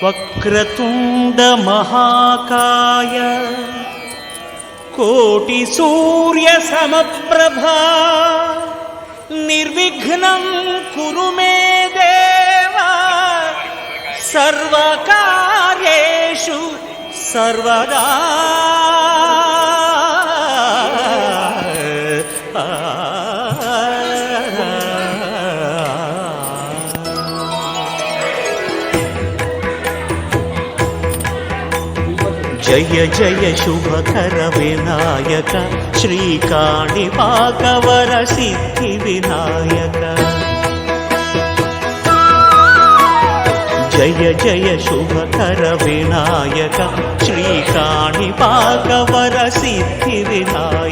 వక్రతుండ మహాకాయ కోటి సూర్య సమప్రభా నిర్విఘ్నం కురు మే దేవ సర్వకార్యేషు సర్వదా. జయ జయ శుభకర వినాయక శ్రీకాణిపాకవర సిద్ధి వినాయక. జయ జయ శుభకర వినాయక శ్రీకాణిపాకవర సిద్ధి వినాయక.